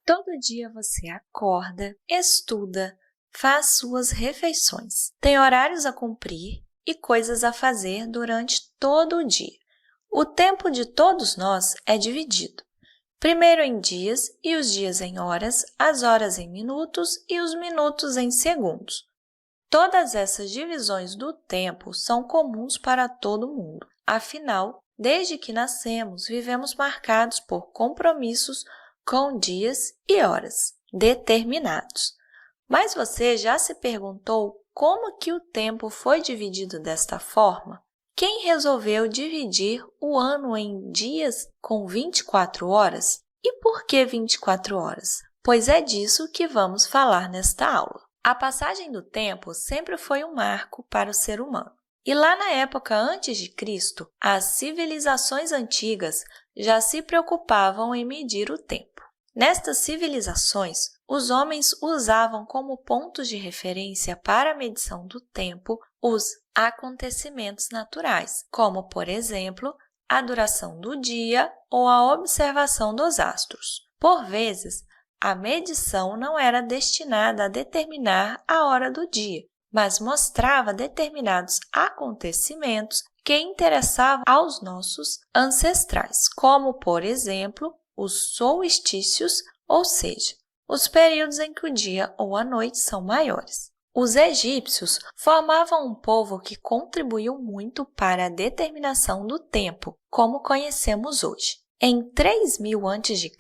Todo dia você acorda, estuda, faz suas refeições, tem horários a cumprir e coisas a fazer durante todo o dia. O tempo de todos nós é dividido, primeiro em dias e os dias em horas, as horas em minutos e os minutos em segundos. Todas essas divisões do tempo são comuns para todo mundo. Afinal, desde que nascemos, vivemos marcados por compromissos com dias e horas determinados. Mas você já se perguntou como que o tempo foi dividido desta forma? Quem resolveu dividir o ano em dias com 24 horas? E por que 24 horas? Pois é disso que vamos falar nesta aula. A passagem do tempo sempre foi um marco para o ser humano. E lá na época antes de Cristo, as civilizações antigas já se preocupavam em medir o tempo. Nestas civilizações, os homens usavam como pontos de referência para a medição do tempo os acontecimentos naturais, como, por exemplo, a duração do dia ou a observação dos astros. Por vezes, a medição não era destinada a determinar a hora do dia, mas mostrava determinados acontecimentos que interessavam aos nossos ancestrais, como, por exemplo, os solstícios, ou seja, os períodos em que o dia ou a noite são maiores. Os egípcios formavam um povo que contribuiu muito para a determinação do tempo, como conhecemos hoje. Em 3000 a.C.,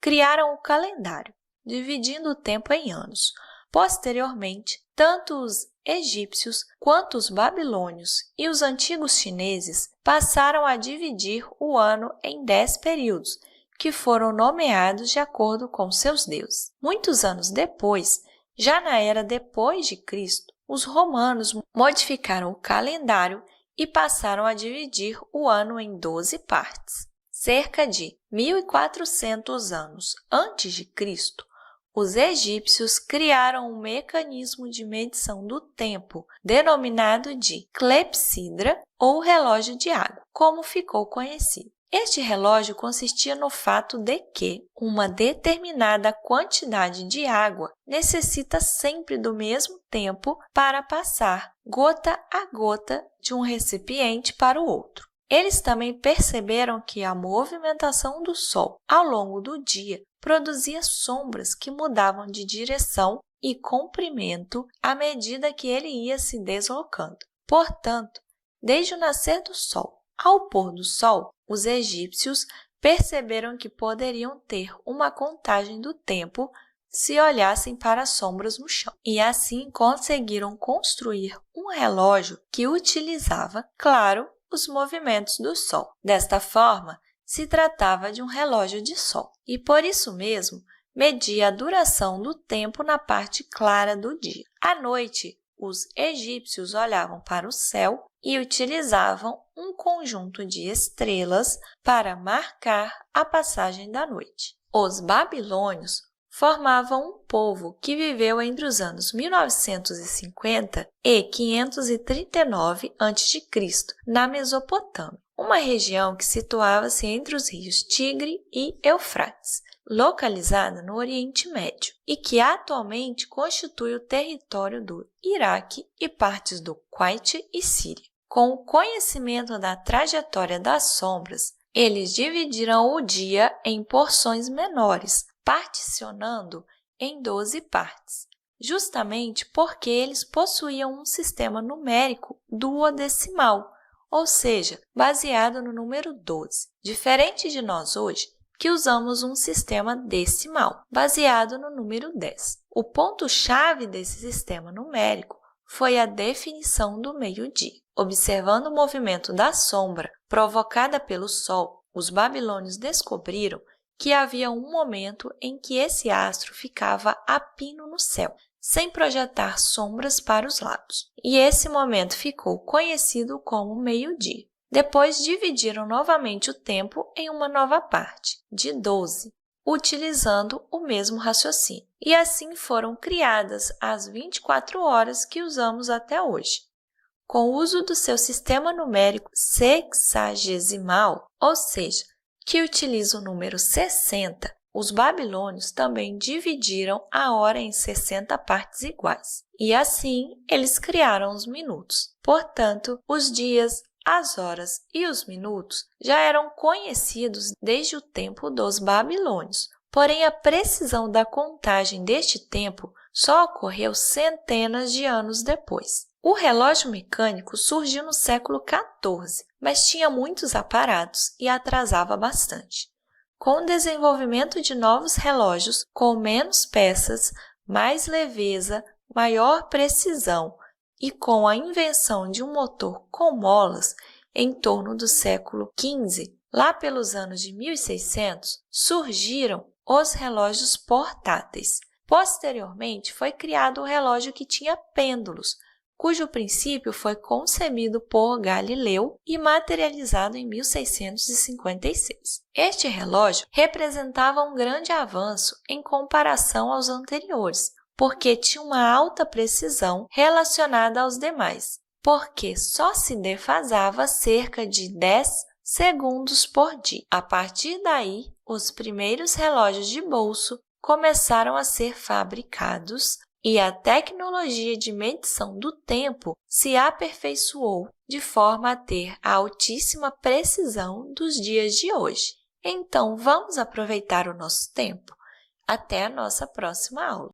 criaram o calendário, dividindo o tempo em anos. Posteriormente, tanto os egípcios quanto os babilônios e os antigos chineses passaram a dividir o ano em 10 períodos, que foram nomeados de acordo com seus deuses. Muitos anos depois, já na era depois de Cristo, os romanos modificaram o calendário e passaram a dividir o ano em 12 partes. Cerca de 1400 anos antes de Cristo, os egípcios criaram um mecanismo de medição do tempo, denominado de clepsidra ou relógio de água, como ficou conhecido. Este relógio consistia no fato de que uma determinada quantidade de água necessita sempre do mesmo tempo para passar gota a gota de um recipiente para o outro. Eles também perceberam que a movimentação do Sol ao longo do dia produzia sombras que mudavam de direção e comprimento à medida que ele ia se deslocando. Portanto, desde o nascer do Sol ao pôr do Sol, os egípcios perceberam que poderiam ter uma contagem do tempo se olhassem para as sombras no chão. E assim conseguiram construir um relógio que utilizava, claro, os movimentos do Sol. Desta forma, se tratava de um relógio de sol e, por isso mesmo, media a duração do tempo na parte clara do dia. À noite, os egípcios olhavam para o céu e utilizavam um conjunto de estrelas para marcar a passagem da noite. Os babilônios formavam um povo que viveu entre os anos 1950 e 539 a.C., na Mesopotâmia, uma região que situava-se entre os rios Tigre e Eufrates, localizada no Oriente Médio, e que atualmente constitui o território do Iraque e partes do Kuwait e Síria. Com o conhecimento da trajetória das sombras, eles dividiram o dia em porções menores, particionando em 12 partes, justamente porque eles possuíam um sistema numérico duodecimal, ou seja, baseado no número 12, diferente de nós hoje, que usamos um sistema decimal, baseado no número 10. O ponto-chave desse sistema numérico foi a definição do meio-dia. Observando o movimento da sombra provocada pelo Sol, os babilônios descobriram que havia um momento em que esse astro ficava a pino no céu, sem projetar sombras para os lados. E esse momento ficou conhecido como meio-dia. Depois dividiram novamente o tempo em uma nova parte, de 12, utilizando o mesmo raciocínio. E assim foram criadas as 24 horas que usamos até hoje. Com o uso do seu sistema numérico sexagesimal, ou seja, que utiliza o número 60, Os babilônios também dividiram a hora em 60 partes iguais, e assim eles criaram os minutos. Portanto, os dias, as horas e os minutos já eram conhecidos desde o tempo dos babilônios. Porém, a precisão da contagem deste tempo só ocorreu centenas de anos depois. O relógio mecânico surgiu no século XIV, mas tinha muitos aparatos e atrasava bastante. Com o desenvolvimento de novos relógios com menos peças, mais leveza, maior precisão e com a invenção de um motor com molas em torno do século XV, lá pelos anos de 1600, surgiram os relógios portáteis. Posteriormente, foi criado o relógio que tinha pêndulos, cujo princípio foi concebido por Galileu e materializado em 1656. Este relógio representava um grande avanço em comparação aos anteriores, porque tinha uma alta precisão relacionada aos demais, porque só se defasava cerca de 10 segundos por dia. A partir daí, os primeiros relógios de bolso começaram a ser fabricados e a tecnologia de medição do tempo se aperfeiçoou de forma a ter a altíssima precisão dos dias de hoje. Então, vamos aproveitar o nosso tempo. Até a nossa próxima aula!